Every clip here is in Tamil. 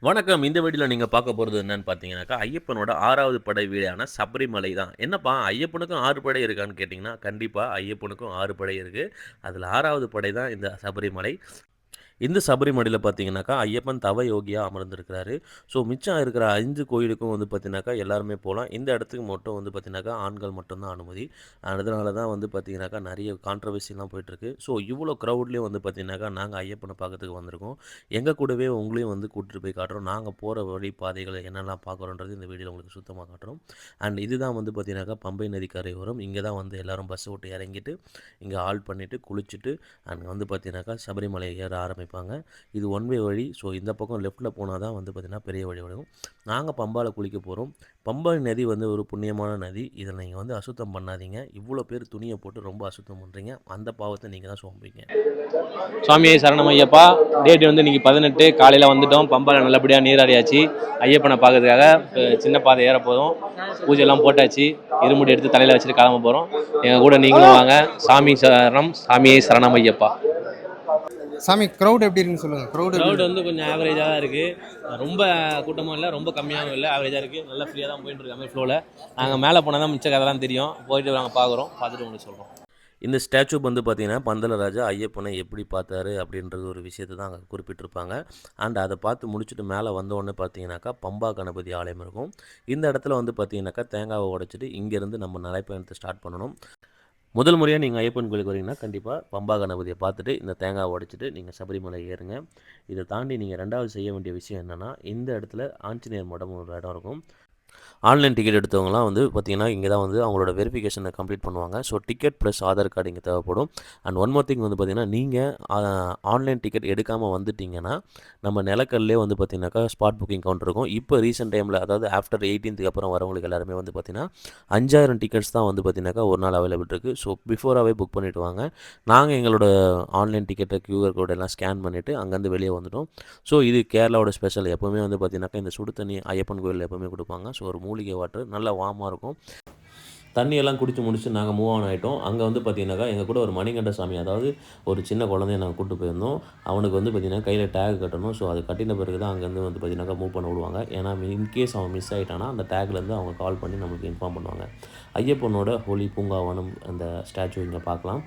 வணக்கம். இந்த வீடியோல நீங்க பார்க்க போறது என்னன்னு பார்த்தீங்கன்னாக்கா, ஐயப்பனோட 6வது படை வீடான சபரிமலை தான். என்னப்பா ஐயப்பனுக்கும் 6 படை இருக்கான்னு கேட்டீங்கன்னா, கண்டிப்பா ஐயப்பனுக்கும் 6 படை இருக்கு. அதுல 6வது படை தான் இந்த சபரிமலை. இந்த சபரிமலையில பார்த்தீங்கன்னாக்கா, ஐயப்பன் தவ யோகியா அமர்ந்திருக்கிறாரு. ஸோ மிச்சம் இருக்கிற 5 கோயிலுக்கும் வந்து பார்த்தீங்கன்னாக்கா, எல்லாருமே போலாம். இந்த இடத்துக்கு மட்டும் வந்து பார்த்தீங்கன்னாக்கா, ஆண்கள் மட்டும் தான் அனுமதி. அதனால தான் வந்து பார்த்தீங்கன்னாக்கா, நெறைய கான்ட்ரோவர்சிலாம் போயிட்டுருக்கு. ஸோ இவ்வளோ க்ரவுட்லயும் வந்து பார்த்தீங்கன்னாக்கா, நாங்க ஐயப்பன பார்க்கறதுக்கு வந்திருக்கோம். எங்க கூடவே உங்களையும் வந்து கூட்டிட்டு போய் காட்டுறோம். நாங்க போற வழி பாதைகள் என்னெல்லாம் பார்க்குறோன்றது இந்த வீடியோல உங்களுக்கு சுத்தமா காட்டுறோம். அண்ட் இதுதான் வந்து பார்த்தீங்கன்னாக்கா, பம்பை நதி கரையோரம். இங்க தான் வந்து எல்லாரும் பஸ் விட்டு இறங்கிட்டு, இங்க ஹால்ட் பண்ணிட்டு, குளிச்சுட்டு அண்ட் வந்து பார்த்தீங்கன்னாக்கா, சபரிமலை ஏற ஆரம்பிப்பாங்க. இது ஒன் வே வழி. ஸோ இந்த பக்கம் லெஃப்ட்டில் போனால் தான் வந்து பார்த்தீங்கன்னா பெரிய வழி வரும். நாங்கள் பம்பால குளிக்க போகிறோம். பம்பை நதி வந்து ஒரு புண்ணியமான நதி. இதில் நீங்கள் வந்து அசுத்தம் பண்ணாதீங்க. இவ்வளோ பேர் துணியை போட்டு ரொம்ப அசுத்தம் பண்ணுறீங்க. அந்த பாவத்தை நீங்கள் தான் சுமப்பீங்க. சுவாமியே சரணம் ஐயப்பா. டேட் வந்து இன்னைக்கு 18 காலையில் வந்துட்டோம். பம்பால நல்லபடியாக நீராடியாச்சு. ஐயப்பனை பார்க்கறதுக்காக சின்ன பாதை ஏற போதும். பூஜைலாம் போட்டாச்சு. இருமுடி எடுத்து தலையில் வச்சுட்டு கிளம்ப போகிறோம். எங்கள் கூட நீங்களும் வாங்க. சாமி சரணம், சாமியே சரணம் ஐயப்பா. சாமி க்ரௌட் எப்படி இருக்குன்னு சொல்லுங்க. க்ரௌட் வந்து கொஞ்சம் ஆவரேஜாக தான் இருக்குது. ரொம்ப கூட்டமும் இல்லை, ரொம்ப கம்மியாகவும் இல்லை, ஆவரேஜாக இருக்குது. நல்லா ஃப்ரீயாக தான் போயிட்டு இருக்காங்க ஃப்ளோவில். நாங்கள் மேலே போனால் தான் மிச்ச கதைலாம் தெரியும். போயிட்டு நாங்கள் பார்க்குறோம், பார்த்துட்டு உங்களுக்கு சொல்கிறோம். இந்த ஸ்டாச்சு வந்து பார்த்தீங்கன்னா, பந்தலராஜா ஐயப்பனை எப்படி பார்த்தாரு அப்படின்றது ஒரு விஷயத்தை தான் அங்கே குறிப்பிட்டிருப்பாங்க. அண்ட் அதை பார்த்து முடிச்சுட்டு மேலே வந்தோடனே பார்த்தீங்கன்னாக்கா, பம்பா கணபதி ஆலயம் இருக்கும். இந்த இடத்துல வந்து பார்த்தீங்கன்னாக்கா, தேங்காவை உடைச்சிட்டு இங்கேருந்து நம்ம நடைப்பயணத்தை ஸ்டார்ட் பண்ணணும். முதல் முறையாக நீங்கள் ஐயப்பன் கோயிலுக்கு வரீங்கன்னா, கண்டிப்பாக பம்பா கணபதியை பார்த்துட்டு இந்த தேங்காவை உடைச்சிட்டு நீங்கள் சபரிமலை ஏறுங்க. இதை தாண்டி நீங்கள் 2வது செய்ய வேண்டிய விஷயம் என்னென்னா, இந்த இடத்துல ஆஞ்சநேயர் மடம் ஒரு இடம் இருக்கும். ஆன்லைன் டிக்கெட் எடுத்தவங்கலாம் வந்து பார்த்திங்கன்னா, இங்கே தான் வந்து அவங்களோட வெரிஃபிகேஷனை கம்ப்ளீட் பண்ணுவாங்க. So ticket plus Aadhaar card இங்கே தேவைப்படும். அண்ட் ஒன் மோர் திங் வந்து பார்த்திங்கன்னா, நீங்கள் ஆன்லைன் டிக்கெட் எடுக்காமல் வந்துட்டிங்கன்னா, நம்ம நிலக்கல்லே வந்து பார்த்திங்கனாக்கா ஸ்பாட் புக்கிங் கவுண்டர் இருக்கும். இப்போ ரீசெண்ட் டைமில், அதாவது ஆஃப்டர் 18க்கு அப்புறம் வரவங்களுக்கு எல்லாருமே வந்து பார்த்திங்கன்னா 5000 டிக்கெட்ஸ் தான் வந்து பார்த்திங்கனாக்கா ஒரு நாள் அவைலபிள் இருக்குது. ஸோ பிஃபோராகவே புக் பண்ணிவிட்டு வாங்க. நாங்கள் எங்களோட ஆன்லைன் டிக்கெட்டை QR கோட் எல்லாம் ஸ்கேன் பண்ணிவிட்டு அங்கேருந்து வெளியே வந்துட்டோம். ஸோ இது கேரளாவோட ஸ்பெஷல். எப்போவுமே வந்து பார்த்திங்கனாக்கா இந்த சுடு தண்ணி ஐயப்பன் கோயிலில் எப்போவுமே கொடுப்பாங்க. ஸோ ஒரு மூலிகை வாட்டர் நல்லா வார்மாக இருக்கும். தண்ணியெல்லாம் குடிச்சு முடிச்சு நாங்கள் மூவ் ஆன் ஆகிட்டோம். அங்கே வந்து பார்த்தீங்கன்னாக்கா எங்கள் கூட ஒரு மணிகண்ட சாமி, அதாவது ஒரு சின்ன குழந்தைய நாங்கள் கூப்பிட்டு போயிருந்தோம். அவனுக்கு வந்து பார்த்திங்கன்னா கையில் டேக் கட்டணும். ஸோ அது கட்டின பிறகு தான் அங்கேருந்து வந்து பார்த்திங்கனாக்கா மூவ் பண்ண விடுவாங்க. ஏன்னா இன்கேஸ் அவன் மிஸ் ஆகிட்டானா அந்த டேக்லேருந்து அவங்க கால் பண்ணி நம்மளுக்கு இன்ஃபார்ம் பண்ணுவாங்க. ஐயப்பனோட ஹோலி பூங்காவனம் அந்த ஸ்டாச்சு இங்கே பார்க்கலாம்.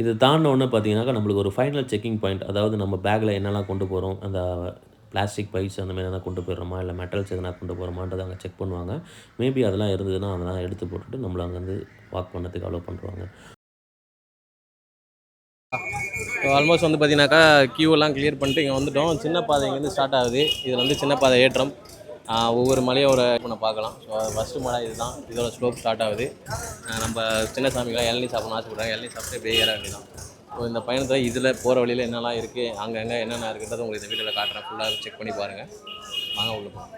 இது தாண்டினோடனே பார்த்தீங்கன்னாக்கா நம்மளுக்கு ஒரு ஃபைனல் செக்கிங் பாயிண்ட், அதாவது நம்ம பேக்கில் என்னெல்லாம் கொண்டு போகிறோம், அந்த பிளாஸ்டிக் பைஸ் அந்த மாதிரி எதனா கொண்டு போயிடுறோமா, இல்லை மெட்டல்ஸ் எதனா கொண்டு போகிறோமான்றதை அங்கே செக் பண்ணுவாங்க. மேபி அதெல்லாம் இருந்ததுன்னா அதெல்லாம் எடுத்து போட்டுட்டு நம்மளை அங்கேருந்து வாக் பண்ணதுக்கு அலோவ் பண்ணுறாங்க. ஆல்மோஸ்ட் வந்து பார்த்தீங்கன்னாக்கா கியூவெல்லாம் கிளியர் பண்ணிட்டு இங்கே வந்துட்டோம். சின்ன பாதை இங்கேருந்து ஸ்டார்ட் ஆகுது. இதில் வந்து சின்ன பாதை ஏற்றம். ஒவ்வொரு மலையோட பண்ண பார்க்கலாம். ஸோ ஃபஸ்ட்டு மலை இதுதான். இதோட ஸ்லோப் ஸ்டார்ட் ஆகுது. நம்ம சின்ன சாமிகளாம் இளநீ சாப்பிடணும் ஆசைப்படுறாங்க. இளநீ சாப்பிட்டு இப்படியே ஏற வேண்டியதான். ஸோ இந்த பயணத்தில் இதில் போகிற வழியில் என்னெல்லாம் இருக்குது, அங்கங்கே என்னென்ன இருக்குன்றதை உங்களுக்கு இந்த வீடியோவில் காட்டுறேன். ஃபுல்லாக செக் பண்ணி பாருங்கள். வாங்க உள்ள போகலாம்.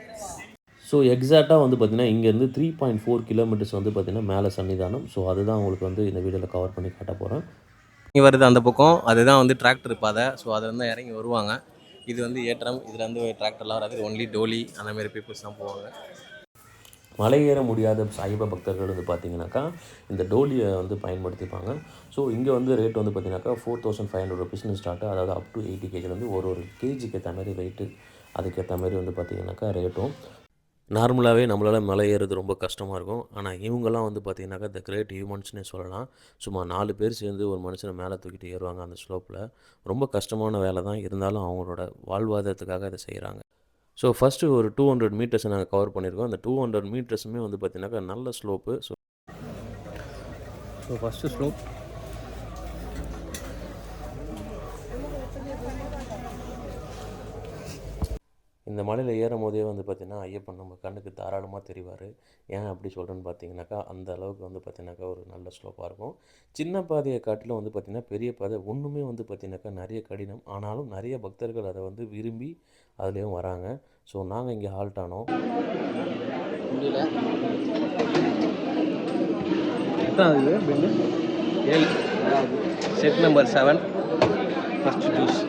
ஸோ எக்ஸாக்டாக வந்து பார்த்திங்கன்னா இங்கேருந்து 3.4 கிலோமீட்டர்ஸ் வந்து பார்த்திங்கன்னா மேலே சன்னிதானம். ஸோ அதுதான் உங்களுக்கு வந்து இந்த வீடியோவில் கவர் பண்ணி காட்ட போகிறேன். இங்கே வருது அந்த பக்கம், அதுதான் வந்து டிராக்டர் பாதை. ஸோ அதில் வந்து இறங்கி வருவாங்க. இது வந்து ஏற்றம். இதில் வந்து டிராக்டர்லாம் வராது. இது ஒன்லி டோலி அந்தமாரி பீப்புள்ஸ் தான் போவாங்க. மலை ஏற முடியாத ஐயப்ப பக்தர்கள் வந்து பார்த்திங்கனாக்கா இந்த டோலியை வந்து பயன்படுத்திப்பாங்க. ஸோ இங்கே வந்து ரேட் வந்து பார்த்திங்கனாக்கா 4500 ருபீஸ்னு ஸ்டார்ட்டு, அதாவது அப் டு 80 கேஜிலேருந்து ஒரு கேஜிக்கு ஏற்ற மாதிரி வெயிட்டு, அதுக்கேற்ற மாதிரி வந்து பார்த்திங்கனாக்கா ரேட்டும். நார்மலாகவே நம்மளால் மலை ஏறுறது ரொம்ப கஷ்டமாக இருக்கும். ஆனால் இவங்கெல்லாம் வந்து பார்த்திங்கனாக்கா த கிரேட் ஹியூமன்ஸ்னே சொல்லலாம். சும்மா 4 பேர் சேர்ந்து ஒரு மனுஷனை மேலே தூக்கிட்டு ஏறுவாங்க அந்த ஸ்லோப்பில். ரொம்ப கஷ்டமான வேலை தான், இருந்தாலும் அவங்களோட வாழ்வாதாரத்துக்காக இதை செய்கிறாங்க. ஸோ ஃபஸ்ட்டு ஒரு 200 மீட்டர்ஸை நாங்கள் கவர் பண்ணியிருக்கோம். அந்த 200 மீட்டர்ஸுமே வந்து பார்த்திங்கனாக்கா நல்ல ஸ்லோப்பு. So first slope. இந்த மலையில் ஏறும் போதே வந்து பார்த்திங்கன்னா ஐயப்பன் நம்ம கண்ணுக்கு தாராளமாக தெரிவார். ஏன் அப்படி சொல்கிறேன்னு பார்த்தீங்கன்னாக்கா, அந்த அளவுக்கு வந்து பார்த்திங்கனாக்கா ஒரு நல்ல ஸ்லோப்பாக இருக்கும். சின்ன பாதையை காட்டிலும் வந்து பார்த்திங்கன்னா பெரிய பாதை ஒன்றுமே வந்து பார்த்திங்கனாக்கா நிறைய கடினம். ஆனாலும் நிறைய பக்தர்கள் அதை வந்து விரும்பி அதுலேயும் வராங்க. ஸோ நாங்கள் இங்கே ஹால்ட் ஆனோம். Set number 7 first juice.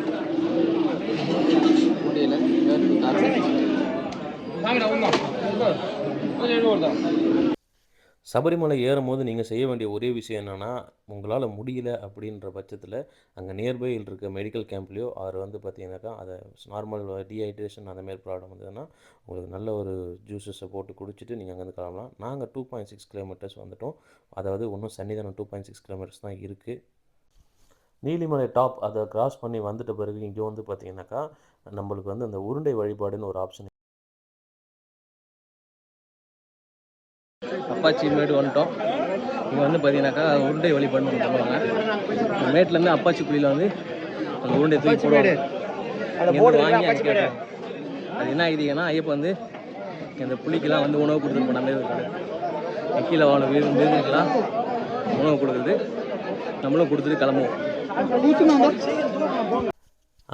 Sabarimala ஏறும்போது நீங்க செய்ய வேண்டிய ஒரே விஷயம் என்னன்னா, உங்களால முடியல அப்படின்ற பட்சத்தில, அங்க நியர்பையில் இருக்க மெடிக்கல் கேம்ப்லயோ ஆர் வந்து பார்த்தீங்கன்னாக்கா, அத நார்மல் டீஹைட்ரேஷன் அந்த மாரி ப்ராப்ளம் வந்ததுன்னா, உங்களுக்கு நல்ல ஒரு ஜூஸஸ போட்டு குடிச்சிட்டு நீங்க அங்கேருந்து கிளம்பலாம். நாங்க 2.6 கிலோமீட்டர்ஸ் வந்துட்டோம். அதாவது இன்னும் சன்னிதானம் 2.6 கிலோமீட்டர்ஸ் தான் இருக்கு. நீலிமலை டாப் அத கிராஸ் பண்ணி வந்துட்ட பிறகு இங்க வந்து பார்த்தீங்கன்னாக்கா, நம்மளுக்கு வந்து அந்த உருண்டை வழிபாடுன்னு ஒரு ஆப்ஷன். அப்பாச்சி மேடு வந்துட்டோம். இங்கே வந்து பார்த்தீங்கன்னாக்கா உருண்டை வழிபாடுன்னு ஒன்று பண்ணுவாங்க. இந்த மேட்லேருந்து அப்பாச்சி குழியில் வந்து அந்த உருண்டை தூக்கி போடுவாங்க. இங்கேருந்து வாங்கி அங்கே கேட்பாங்க. அது என்ன ஐதீகம்னா, ஐயப்பன் வந்து இந்த புலிக்கெல்லாம் வந்து உணவு கொடுத்துட்டு போன மாதிரி ஒரு கடை. கீழே வாழ மிருகங்கள்லாம் உணவு கொடுக்குறது, நம்மளும் கொடுத்துட்டு கிளம்புவோம்.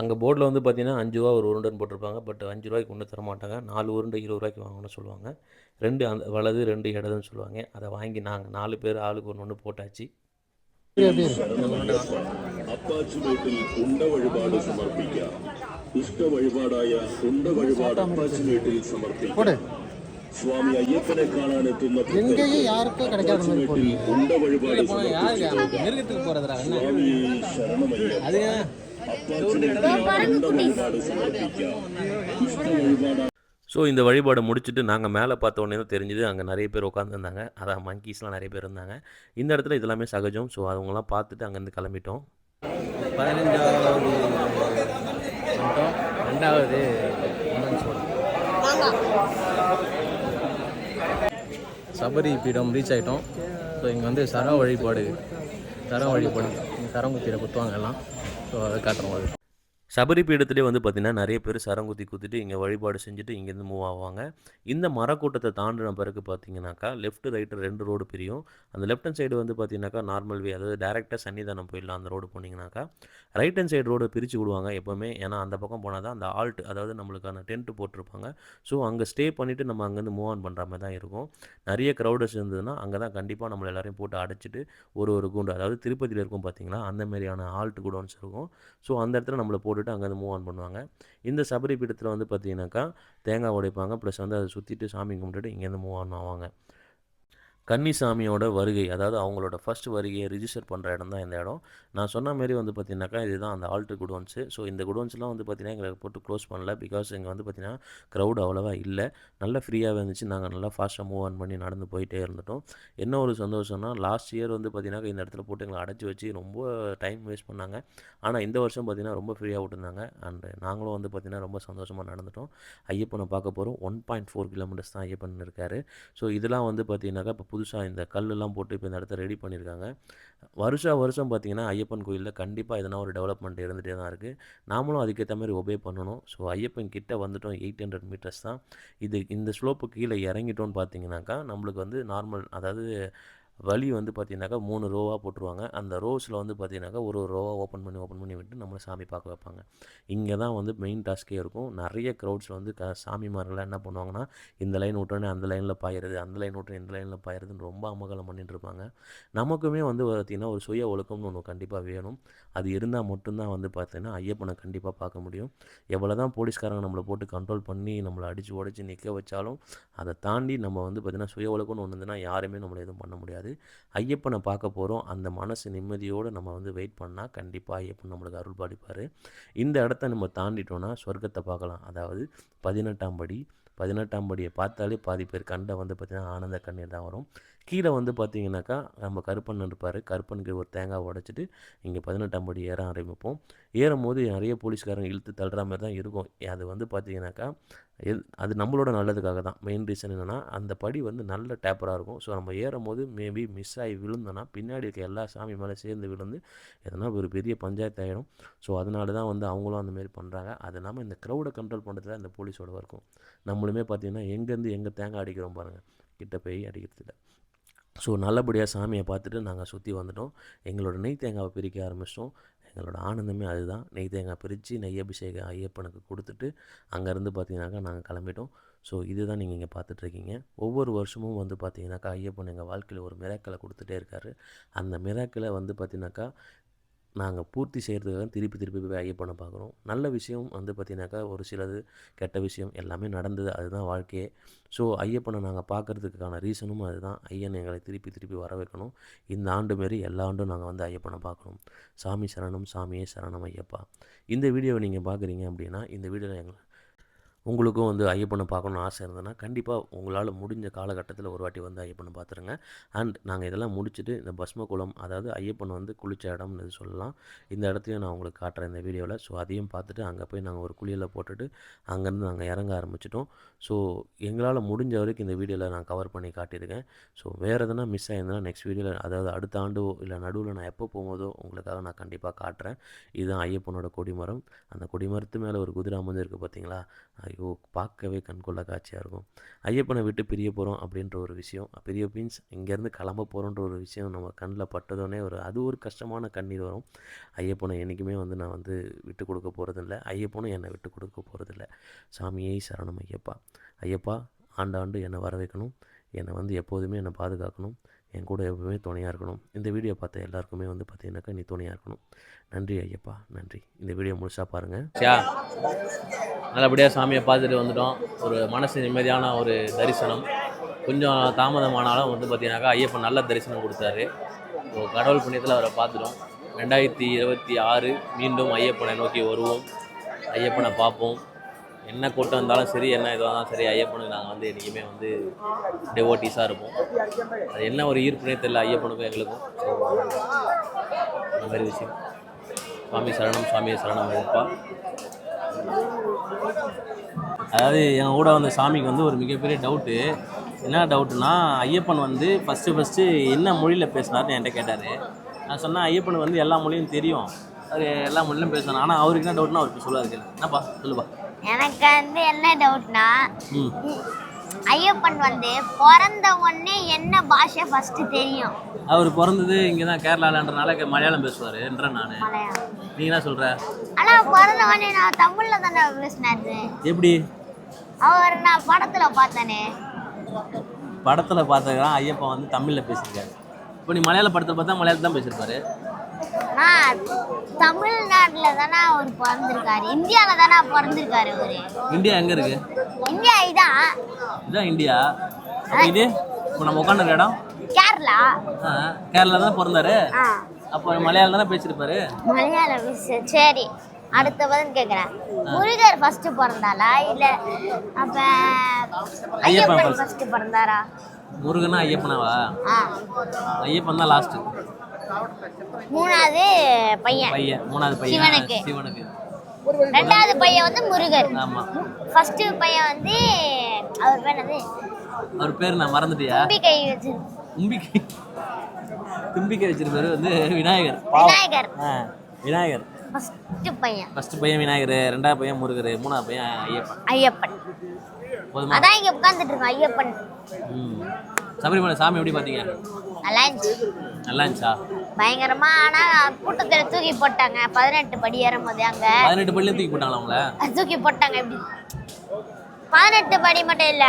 அங்க போர்ட்ல வந்து பார்த்தீங்கன்னா, ரூ. 5 ஒரு உருண்டைன்னு போட்டிருப்பாங்க. பட் ரூ. 5க்கு ஒண்ணும் தரமாட்டாங்க. 4 உருண்டை ரூ. 20க்கு வாங்கணும்னு சொல்லுவாங்க. 2 அந்த வலது, 2 இடதுன்னு சொல்லுவாங்க. அத வாங்கி நாங்க 4 பேர் ஆளுக்கு ஒண்ணு போட்டாச்சு. അപ്പാച്ചുമേട്ടിൽ ഉണ്ട വഴിപാട് സമർപ്പിക്കാം. ഇഷ്ട വഴിപാടായ ഉണ്ട വഴിപാട് അപ്പാച്ചുമേട്ടിൽ സമർപ്പിക്കാം. സ്വാമി അയ്യപ്പനെ കാണാനെത്തുന്ന எங்கேயும் யாருக்கும் கிடைக்காத மாதிரி അപ്പാച്ചുമേട്ടിൽ ഉണ്ട വഴിപാട് மிருகத்துக்கு போகிறதுரா സ്വാമിയെ ശരണമയ്യ. அது അപ്പാച്ചുമേട്ടിൽ ഉണ്ട വഴിപാട് സമർപ്പിക്കാം. ഇഷ്ട വഴിപാട് ஸோ இந்த வழிபாட முடிச்சுட்டு நாங்க மேல பார்த்த உடனே தான் தெரிஞ்சது, அங்க நெறைய பேர் உட்காந்துருந்தாங்க. அதான் மங்கீஸ்லாம் நெறைய பேர் இருந்தாங்க. இந்த இடத்துல இது எல்லாமே சகஜம். ஸோ அவங்கலாம் பார்த்துட்டு அங்கேருந்து கிளம்பிட்டோம். 15வது வந்துட்டோம். 2வது உமன்ஸ் ஹோட்டல். சபரி பீடம் ரீச் ஆகிட்டோம். ஸோ இங்கே வந்து சரம் வழிபாடு இங்கே சரம் குத்திர குத்துவாங்க எல்லாம். ஸோ அதை காட்டுறோம். அது சபரி பீடத்திலே வந்து பார்த்தீங்கன்னா, நெறைய பேர் சரங்குத்தி குத்திட்டு இங்க வழிபாடு செஞ்சுட்டு இங்கேருந்து மூவ் ஆவாங்க. இந்த மரக்கூட்டத்த தாண்டின பிறகு பார்த்தீங்கன்னாக்கா, லெஃப்ட், ரைட் 2 ரோடு பிரியும். அந்த லெஃப்ட் ஹேண்ட் சைடு வந்து பார்த்தீங்கன்னாக்கா, நார்மல் வே அதாவது டைரக்ட்டா சன்னிதானம் போயிடலாம் அந்த ரோடு போனீங்கன்னாக்கா. ரைட் ஹேண்ட் சைடு ரோட பிரிச்சு விடுவாங்க எப்பவுமே. ஏன்னா, அந்த பக்கம் போனா தான் அந்த ஆல்ட் அதாவது நம்மளுக்கான டென்ட் போட்டிருப்பாங்க. ஸோ அங்க ஸ்டே பண்ணிட்டு நம்ம அங்கேருந்து மூவ் ஆன் பண்ற மாரி தான் இருக்கும். நெறைய கிரவுடர்ஸ் இருந்ததுன்னா, அங்க தான் கண்டிப்பா நம்மள எல்லாரையும் போட்டு அடைச்சிட்டு ஒரு கூண்டு அதாவது திருப்பதியில இருக்கும் பார்த்தீங்களா, அந்த மாரியான ஆல்ட் குடோன்ஸ் இருக்கும். ஸோ அந்த இடத்துல நம்மள போட்டுட்டு அங்கேருந்து மூவ் ஆன் பண்ணுவாங்க. இந்த சபரி பீடத்தில வந்து பார்த்தீங்கன்னாக்கா, தேங்காய் உடைப்பாங்க. ப்ளஸ் வந்து அத சுத்திட்டு சாமி கும்பிட்டுட்டு இங்கேருந்து மூவ் ஆன் ஆவாங்க. கன்னிசாமியோட வருகை அதாவது அவங்களோட ஃபர்ஸ்ட் வருகையை ரிஜிஸ்டர் பண்ணுற இடம் தான் இந்த இடம். நான் சொன்ன மாரி வந்து பார்த்தீங்கன்னாக்கா, இதுதான் அந்த ஆல்ட் குடோன்ஸு. ஸோ இந்த குடோன்ஸ்லாம் வந்து பார்த்தீங்கன்னா, எங்களுக்கு போட்டு க்ளோஸ் பண்ணல. பிகாஸ் இங்கே வந்து பார்த்தீங்கன்னா, க்ரௌட் அவ்வளவா இல்ல. நல்லா ஃப்ரீயாவே இருந்துச்சு. நாங்க நல்லா ஃபாஸ்ட்டாக மூவ் ஆன் பண்ணி நடந்து போயிட்டே இருந்துட்டோம். என்ன ஒரு சந்தோஷம்னா, லாஸ்ட் இயர் வந்து பார்த்தீங்கன்னா, இந்த இடத்துல போட்டு எங்கள அடைச்சு வச்சு ரொம்ப டைம் வேஸ்ட் பண்ணாங்க. ஆனா இந்த வருஷம் பார்த்தீங்கன்னா, ரொம்ப ஃப்ரீயா விட்டுருந்தாங்க. அண்ட் நாங்களும் வந்து பார்த்தீங்கன்னா, ரொம்ப சந்தோஷமா நடந்துட்டோம். ஐயப்பன பார்க்க போறோம். 1.4 கிலோமீட்டர்ஸ் தான் ஐயப்பன் இருக்காரு. ஸோ இதெல்லாம் வந்து பார்த்தீங்கன்னாக்கா, இப்போ புதுசா இந்த கல்லெல்லாம் போட்டு இப்போ இந்த இடத்த ரெடி பண்ணியிருக்காங்க. வருஷம் பார்த்தீங்கன்னா, ஐயப்பன் கோயில்ல கண்டிப்பா எதனா ஒரு டெவலப்மெண்ட் இருந்துட்டே தான் இருக்கு. நாமளும் அதுக்கேத்த மாரி ஒபே பண்ணணும். ஸோ ஐயப்பன் கிட்ட வந்துட்டோம். 800 மீட்டர்ஸ் தான். இந்த ஸ்லோப்புக்கு கீழ இறங்கிட்டோம்னு பார்த்தீங்கன்னாக்கா, நம்மளுக்கு வந்து நார்மல் அதாவது வழி வந்து பார்த்தீங்கன்னாக்கா 3 ரோவா போட்டுருவாங்க. அந்த ரோஸ்ல வந்து பார்த்தீங்கன்னாக்கா, ஒரு ரோவா ஓப்பன் பண்ணி விட்டு நம்மள சாமி பார்க்க வைப்பாங்க. இங்க தான் வந்து மெயின் டாஸ்க்கே இருக்கும். நெறைய க்ரவுட்ஸ்ல வந்து சாமிமார்கள்லாம் என்ன பண்ணுவாங்கன்னா, இந்த லைன் விட்டோனே அந்த லைன்ல பாயிறது, அந்த லைன் விட்டு இந்த லைன்ல பாயிறதுன்னு ரொம்ப அமர்க்களம் பண்ணிட்டு இருப்பாங்க. நமக்குமே வந்து பார்த்தீங்கன்னா, ஒரு சுய ஒழுக்கம்னு ஒண்ணு கண்டிப்பா வேணும். அது இருந்தா மட்டும் தான் வந்து பார்த்தீங்கன்னா, ஐயப்பன கண்டிப்பா பார்க்க முடியும். எவ்வளோதான் போலீஸ்காரங்க நம்மள போட்டு கண்ட்ரோல் பண்ணி, நம்மள அடிச்சு உடைச்சு நிக்க வச்சாலும், அத தாண்டி நம்ம வந்து பார்த்தீங்கன்னா, சுய ஒழுக்கம்னு ஒண்ணு இருந்ததுன்னா, யாருமே நம்மள எதுவும் பண்ண முடியாது. ஐயப்பனை பார்க்க போறோம். அந்த மனசு நிம்மதியோட நம்ம வந்து வெயிட் பண்ணா, கண்டிப்பா ஐயப்பன் நம்மளுக்கு அருள் பாலிப்பாரு. இந்த இடத்த நம்ம தாண்டிட்டோம்னா, சொர்க்கத்த பார்க்கலாம். அதாவது 18ஆம் படி. 18ஆம் படிய பார்த்தாலே பாதி பேர் கண்ல வந்து பார்த்தீங்கன்னா, ஆனந்த கண்ணீர் தான் வரும். கீழ வந்து பார்த்தீங்கன்னாக்கா, நம்ம கருப்பண்ணன் இருப்பாரு. கருப்பனுக்கு ஒரு தேங்காய் உடைச்சிட்டு, இங்க 18ஆம் படி ஏற ஆரம்பிப்போம். ஏறும்போது நெறைய போலீஸ்காரங்க இழுத்து தள்ளுற மாரி தான் இருக்கும். அது வந்து பார்த்தீங்கன்னாக்கா, அது நம்மளோட நல்லதுக்காக தான். மெயின் ரீசன் என்னன்னா, அந்த படி வந்து நல்ல டேப்பரா இருக்கும். ஸோ நம்ம ஏறும்போது மேபி மிஸ் ஆகி விழுந்தோம்னா, பின்னாடி இருக்க எல்லா சாமி மேல சேர்ந்து விழுந்து, எதனா ஒரு பெரிய பஞ்சாயத்து ஆயிடும். ஸோ அதனால தான் வந்து அவங்களும் அந்த மாரி பண்றாங்க. அது இல்லாம இந்த க்ரௌட கண்ட்ரோல் பண்றது தான் இந்த போலீஸோட ஒர்க்கும். நம்மளுமே பார்த்தீங்கன்னா, எங்கேருந்து எங்க தேங்காய் அடிக்கிறோம் பாருங்க. கிட்ட போய் அடிக்கிறது இல்ல. ஸோ நல்லபடியா சாமிய பார்த்துட்டு நாங்க சுத்தி வந்துட்டோம். எங்களோட நெய் தேங்காவ பிரிக்க ஆரம்பிச்சிட்டோம். எங்களோட ஆனந்தமே அதுதான். நெய் தேங்காய் பிரிச்சு, நெய் அபிஷேகம் ஐயப்பனுக்கு குடுத்துட்டு, அங்கேருந்து பார்த்தீங்கன்னாக்கா நாங்க கிளம்பிட்டோம். ஸோ இதுதான் நீங்க இங்க பார்த்துட்ருக்கீங்க. ஒவ்வொரு வருஷமும் வந்து பார்த்தீங்கன்னாக்கா, ஐயப்பன் எங்க வாழ்க்கையில ஒரு மிராக்கிள குடுத்துட்டே இருக்காரு. அந்த மிராக்கிள வந்து பார்த்தீங்கன்னாக்கா, நாங்கள் பூர்த்தி செய்கிறதுக்காக திருப்பி திருப்பி போய் ஐயப்பனை பார்க்குறோம். நல்ல விஷயம் வந்து பார்த்திங்கனாக்கா ஒரு சிலது, கெட்ட விஷயம் எல்லாமே நடந்தது. அதுதான் வாழ்க்கையே. ஸோ ஐயப்பனை நாங்கள் பார்க்குறதுக்கான ரீசனும் அதுதான். ஐயன் எங்களை திருப்பி திருப்பி வர வைக்கணும். இந்த ஆண்டு மாரி எல்லா ஆண்டும் நாங்கள் வந்து ஐயப்பனை பார்க்கணும். சாமி சரணம், சாமியே சரணம் ஐயப்பா. இந்த வீடியோவை நீங்கள் பார்க்குறீங்க அப்படின்னா, இந்த வீடியோவில் உங்களுக்கும் வந்து ஐயப்பனை பார்க்கணுன்னு ஆசை இருந்ததுன்னா கண்டிப்பாக உங்களால் முடிஞ்ச காலகட்டத்தில் ஒரு வாட்டி வந்து ஐயப்பனை பார்த்துருங்க. அண்ட் நாங்கள் இதெல்லாம் முடிச்சுட்டு இந்த பஸ்ம குளம், அதாவது ஐயப்பன் வந்து குளித்த இடம்னு சொல்லலாம், இந்த இடத்தையும் நான் உங்களுக்கு காட்டுறேன் இந்த வீடியோவில். ஸோ அதையும் பார்த்துட்டு அங்கே போய் நாங்கள் ஒரு குளியலை போட்டுட்டு அங்கேருந்து நாங்கள் இறங்க ஆரம்பிச்சிட்டோம். ஸோ எங்களால் முடிஞ்ச வரைக்கும் இந்த வீடியோவில் நான் கவர் பண்ணி காட்டியிருக்கேன். ஸோ வேறு எதனா மிஸ் ஆயிருந்ததுன்னா நெக்ஸ்ட் வீடியோவில், அதாவது அடுத்த ஆண்டோ இல்லை நடுவில் நான் எப்போ போகும்போதோ உங்களுக்காக நான் கண்டிப்பாக காட்டுறேன். இதுதான் ஐயப்பனோட கொடிமரம். அந்த கொடிமரத்து மேலே ஒரு குதிரை அமர்ந்திருக்கு பார்த்தீங்களா? ஐயோ, பார்க்கவே கண்கொள்ளா காட்சியாக இருக்கும். ஐயப்பனை விட்டு பிரிய போகிறோம் அப்படின்ற ஒரு விஷயம், பிரிய மீன்ஸ் இங்கேருந்து கிளம்ப போகிறோன்ற ஒரு விஷயம் நம்ம கண்ணில் பட்டதோடனே அது ஒரு கஷ்டமான கண்ணீர் வரும். ஐயப்பனை என்றைக்குமே வந்து நான் வந்து விட்டு கொடுக்க போகிறதில்ல, ஐயப்பனும் என்னை விட்டு கொடுக்க போகிறதில்ல. சாமியே சரணம் ஐயப்பா. ஐயப்பா, ஆண்டாண்டு என்னை வர வைக்கணும், என்னை வந்து எப்போதுமே என்னை பாதுகாக்கணும், என் கூட எப்பவுமே துணையாக இருக்கணும். இந்த வீடியோ பார்த்த எல்லாருக்குமே வந்து பார்த்தீங்கன்னாக்கா நீ துணையாக இருக்கணும். நன்றி ஐயப்பா, நன்றி. இந்த வீடியோ முழுசாக பாருங்கள். நல்லபடியாக சாமியை பார்த்துட்டு வந்துட்டோம். ஒரு மனசு நிம்மதியான ஒரு தரிசனம். கொஞ்சம் தாமதமானாலும் வந்து பார்த்தீங்கன்னாக்கா ஐயப்பன் நல்ல தரிசனம் கொடுத்தாரு. ஸோ கடவுள் புண்ணியத்தில் அவரை பார்த்துட்டோம். 2026 மீண்டும் ஐயப்பனை நோக்கி வருவோம், ஐயப்பனை பார்ப்போம். என்ன கூட்டம் இருந்தாலும் சரி, என்ன இதுவாக இருந்தாலும் சரி, ஐயப்பனுக்கு நாங்கள் வந்து என்றைக்குமே வந்து டெவோட்டீஸாக இருப்போம். அது என்ன ஒரு ஈர்ப்புனே தெரியல ஐயப்பனுக்கும் எங்களுக்கும். ஸோ அந்த மாதிரி விஷயம். சுவாமி சரணம், சுவாமியை சரணம் ஐயப்பா. அதாவது எங்கள் கூட வந்த சாமிக்கு வந்து ஒரு மிகப்பெரிய டவுட்டு. என்ன டவுட்டுனா, ஐயப்பன் வந்து ஃபஸ்ட்டு என்ன மொழியில் பேசினார்னு என்கிட்ட கேட்டார். நான் சொன்னேன் ஐயப்பனுக்கு வந்து எல்லா மொழியும் தெரியும், அது எல்லா மொழியிலும் பேசணும். ஆனால் அவருக்கு என்ன டவுட்னா அவர் இப்போ சொல்லுவார். கேளு, என்னப்பா சொல்லுப்பா. எனக்கு வந்து என்ன டவுட்னா, ஐயப்பன் வந்து பிறந்த உடனே என்ன பாஷை ஃபர்ஸ்ட் தெரியும்? அவர் பிறந்தது இங்கே தான் கேரளாலன்றனால மலையாளம் பேசுவாருன்றேன் நான். நீ என்ன சொல்கிற? ஆனால் பிறந்த உடனே நான் தமிழில் தானே பேசினாரு. எப்படி? அவர் நான் படத்தில் பார்த்தேனே. படத்தில் பார்த்ததுதான் ஐயப்பன் வந்து தமிழில் பேசியிருக்காரு. இப்போ நீ மலையாள படத்தில் பார்த்தா மலையாளத்தில் தான் பேசியிருப்பாரு. நான் தமிழ்நாட்டில் தானே அவர் பிறந்திருக்காரு, இந்தியாவில் தானே பிறந்திருக்காரு அவரு. இந்தியா எங்கே இருக்கு? இந்தியா இதுதான் இந்தியா. இது இப்போ நம்ம உட்காந்துருக்க இடம் கேரளா. கேரளா தான் பிறந்தாரு. அப்போ மலையாளம் தானே பேசியிருப்பாரு. மலையாளம் சரி. அடுத்த பதில் கேட்குறேன். முருகர் ஃபர்ஸ்ட் பிறந்தாளா இல்லை அப்ப ஐயப்பன் ஃபர்ஸ்ட் பிறந்தாரா? முருகனா ஐயப்பனாவா? ஐயப்பன் தான் லாஸ்ட். மூணாவது பையன் மூணாவது பையன் சிவனுக்கு. ரெண்டாவது பையன் வந்து முருகர். ஆமா. ஃபர்ஸ்ட் பையன் வந்து அவர் பேர் என்னது? அவர் பேர் நான் மறந்துட்டியா? தும்பிக்கை வச்சிருப்பாரு வந்து விநாயகர். விநாயகர் ஃபர்ஸ்ட் பையன் விநாயகர், ரெண்டாவது பையன் முருகர், மூணாவது பையன் ஐயப்பன். அதான் இங்க உட்கார்ந்துட்டு இருக்கோம் ஐயப்பன். சபரிமலை சாமி எப்படி பாத்தீங்க? நல்லா இருந்துச்சா? பயங்கரமா. ஆனா கூட்டத்துல தூக்கி போட்டாங்க 18 படி ஏறும்போது. அங்க 18 படியில தூக்கி போட்டாங்களா உங்களை? தூக்கி போட்டாங்க. எப்படி 18 படி மட்டும் இல்ல,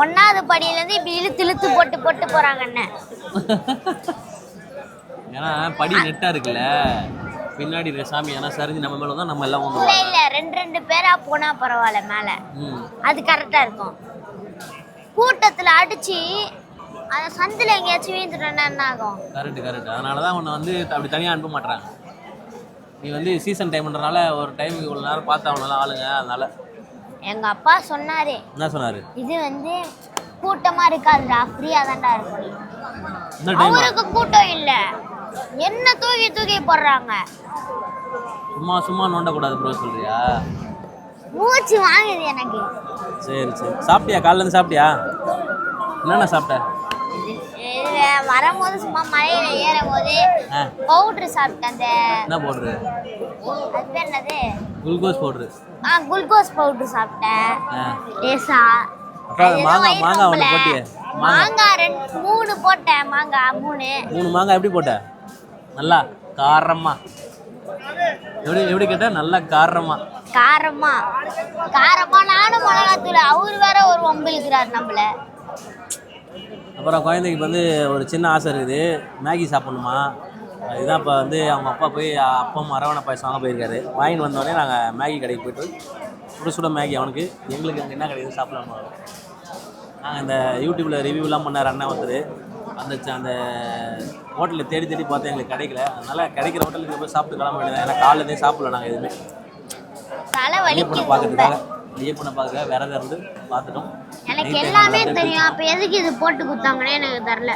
1வது படியில இருந்து இப்படி இழுத்து போட்டு போறாங்க. என்ன ஏன்னா படி நெட்டா இருக்குல்ல, பின்னாடி இருக்க சாமி ஏன்னா சரிஞ்சு நம்ம மேல தான் நம்ம எல்லாம் ஒண்ணு இல்ல 2 பேரா போனா பரவாயில்ல, மேல அது கரெக்டா இருக்கும். கூட்டத்துல அடிச்சு அந்த சந்தில எங்கேயாச்சும் வீழ்ந்துட்டோன்னா என்ன ஆகும்? கரெக்ட். அதனாலதான் உன்னை வந்து அப்படி தனியா அனுப்ப மாட்டாங்க. நீ வந்து சீசன் டைம்ன்றனால ஒரு டைமுக்கு இவ்வளவு நேரம் பார்த்தா அவனால ஆளுங்க. அதனால எங்க அப்பா சொன்னாரு. என்ன சொன்னாரு? இது வந்து கூட்டமா இருக்காதுடா, ஃப்ரீயா தான்டா இருக்கும். அவருக்கு கூட்டம் இல்ல, என்ன தூக்கி போடுறாங்க. சும்மா நோண்ட கூடாது ப்ரோ சொல்றியா? மூச்சு வாங்குது எனக்கு. சரி சாப்பிட்டியா? காலைல இருந்து சாப்பிட்டியா? என்னென்ன சாப்பிட்ட? வரும்போது சும்மா மலையில ஏறும் போது பவுடர் சாப்பிட்டேன். அந்த என்ன பவுடரு? அது பேர் என்னது? Glucose powder. குளுக்கோஸ் பவுடர் சாப்பிட்டேன். லேசா மாங்காய் ஒன்று போட்டியே? மாங்காய் 3 போட்டேன். மாங்காய் 3 மாங்காய் எப்படி போட்ட? நல்லா காரமா? எப்படி கேட்ட? நல்லா காரமா நானும் மிளகாத்தூள். அவர் வேற ஒரு வம்பிழுக்கிறார் நம்மள. அப்புறம் குழந்தைக்கு வந்து ஒரு சின்ன ஆசை இருக்குது, மேகி சாப்பிடணுமா? இதுதான் இப்போ வந்து அவங்க அப்பா போய் அப்பம் அரவணை பாயசம் வாங்க போயிருக்காரு. வாங்கிட்டு வந்தோடனே நாங்கள் மேகி கடைக்கு போய்ட்டு சுட சுட மேகி அவனுக்கு, எங்களுக்கு அங்கே என்ன கிடைக்குது சாப்பிடலாமா. நாங்கள் இந்த யூடியூப்பில் ரிவ்யூலாம் பண்ணார் அண்ணன் ஒருத்தர். அந்த ஹோட்டலில் தேடி தேடி பார்த்தேன், எங்களுக்கு கிடைக்கல. அதனால் கிடைக்கிற ஹோட்டலுக்கு போய் சாப்பிட்டு கிளம்ப வேண்டியது. ஏன்னா காலையிலேருந்தே சாப்பிடல நாங்கள் எதுவுமே. தலை ஐயப்பனை பார்க்கறதுக்காக விரதம் இருந்து பார்த்துட்டோம். எனக்கு எல்லாமே தெரியும். அப்போ எதுக்கு இது போட்டு கொடுத்தாங்கன்னே எனக்கு தெரில.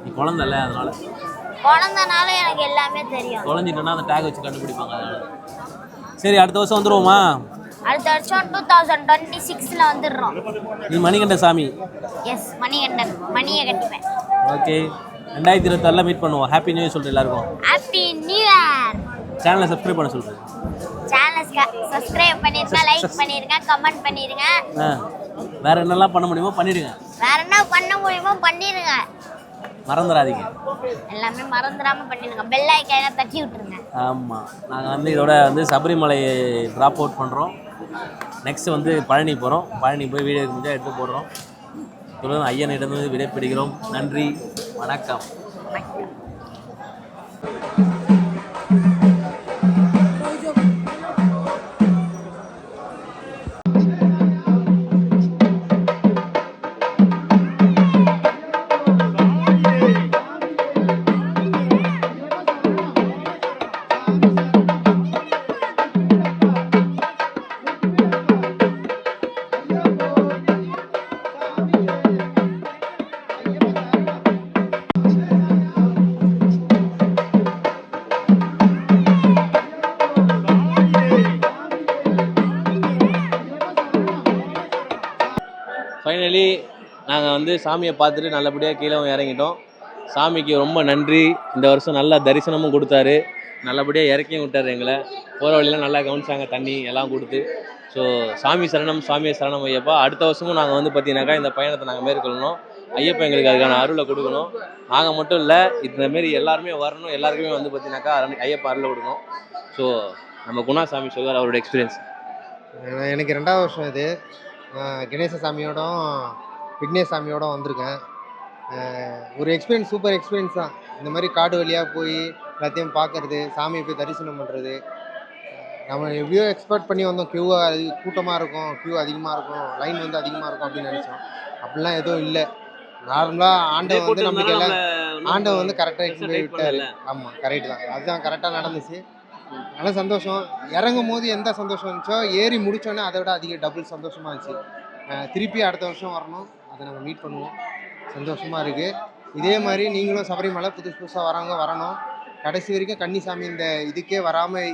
நீ குழந்தைல அதனால குழந்தனால எனக்கு எல்லாமே தெரியும். குழந்தைட்டோன்னா அந்த டேக் வச்சு கண்டுபிடிப்பாங்க. அதனால சரி, அடுத்த வருஷம் வந்துடுவோமா? அடுத்த வருஷம் 2026ல் வந்துடுறோம். நீ மணிகண்ட சாமி. எஸ், மணிகண்டன். மணியை கட்டிப்பேன். ஓகே, 2026 மீட் பண்ணுவோம். ஹாப்பி நியூ இயர் சொல்கிறேன் எல்லாருக்கும். Happy new year. சேனலை சப்ஸ்கிரைப் பண்ண சொல்கிறேன். சேனலை சப்ஸ்கிரைப் பண்ணிருங்க, லைக் பண்ணிருங்க, கமெண்ட் பண்ணிருங்க. வேற என்னெல்லாம் பண்ண முடியுமோ பண்ணிடுங்க. வேற என்ன பண்ண முடியுமோ பண்ணிருங்க. மறந்துடாதீங்க. எல்லாமே மறந்துடாம பண்ணிடுங்க. பெல் ஐக்கான தட்டி விட்டுருங்க. ஆமாம், நாங்கள் வந்து இதோட வந்து சபரிமலை ட்ராப் அவுட் பண்ணுறோம். நெக்ஸ்ட் வந்து பழனி போகிறோம். பழனி போய் வீடியோ முடிஞ்சால் எடுத்து போடுறோம். தொடர்ந்து ஐயனிடம் விடைபெறுகிறோம். நன்றி, வணக்கம். ஃபைனலி நாங்கள் வந்து சாமியை பார்த்துட்டு நல்லபடியாக கீழே இறங்கிட்டோம். சாமிக்கு ரொம்ப நன்றி. இந்த வருஷம் நல்லா தரிசனமும் கொடுத்தாரு, நல்லபடியாக இறக்கியும் விட்டார் எங்களை. போகிற வழியெல்லாம் நல்லா கவனிச்சாங்க, தண்ணி எல்லாம் கொடுத்து. ஸோ சாமி சரணம், சாமியை சரணம் ஐயப்பா. அடுத்த வருஷமும் நாங்கள் வந்து பார்த்தீங்கன்னாக்கா இந்த பயணத்தை நாங்கள் மேற்கொள்ளணும். ஐயப்பா எங்களுக்கு அதுக்கான அருளை கொடுக்கணும். நாங்கள் மட்டும் இல்லை, இந்தமாரி எல்லாருமே வரணும். எல்லாருக்குமே வந்து பார்த்தீங்கன்னாக்கா ஐயப்பா அருளை கொடுக்கணும். ஸோ நம்ம குணாசாமி சொல்வார் அவரோட எக்ஸ்பீரியன்ஸ். எனக்கு 2வது வருஷம் இது. கணேச சாமியோடும் விக்னேஷ் சாமியோடும் வந்திருக்கேன். ஒரு எக்ஸ்பீரியன்ஸ், சூப்பர் எக்ஸ்பீரியன்ஸ் தான். இந்த மாதிரி காடு வழியாக போய் எல்லாத்தையும் பார்க்குறது, சாமியை போய் தரிசனம் பண்ணுறது. நம்ம எப்படியோ எக்ஸ்பெக்ட் பண்ணி வந்தோம், கூட்டமாக இருக்கும், க்யூ அதிகமாக இருக்கும், லைன் வந்து அதிகமாக இருக்கும் அப்படின்னு நினச்சோம். அப்படிலாம் எதுவும் இல்லை. நார்மலாக ஆண்டவன் வந்து நமக்கு எல்லாம் ஆண்டவன் வந்து கரெக்டாக எடுத்து போய் விட்டார். ஆமாம், கரெக்டு தான். அதுதான் கரெக்டாக நடந்துச்சு. நல்ல சந்தோஷம். இறங்கும் போது எந்த சந்தோஷம் இருந்துச்சோ, ஏறி முடித்தோன்னே அதை விட அதிக டபுள் சந்தோஷமாக இருந்துச்சு. திருப்பி அடுத்த வருஷம் வரணும், அதை நம்ம மீட் பண்ணுவோம். சந்தோஷமாக இருக்குது. இதே மாதிரி நீங்களும் சபரிமலை புதுசாக வரவங்க வரணும். கடைசி வரைக்கும் கன்னிசாமி இந்த இதுக்கே வராமல்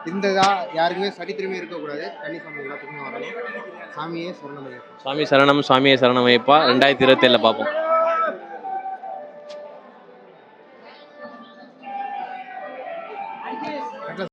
இருந்ததா யாருக்குமே சரித்திரமே இருக்கக்கூடாது. கன்னிசாமி எல்லாத்துக்குமே வரணும். சாமியே சரணமையப்பா. சாமி சரணம், சாமியே சரணமையப்பா. 2027 பார்ப்போம்.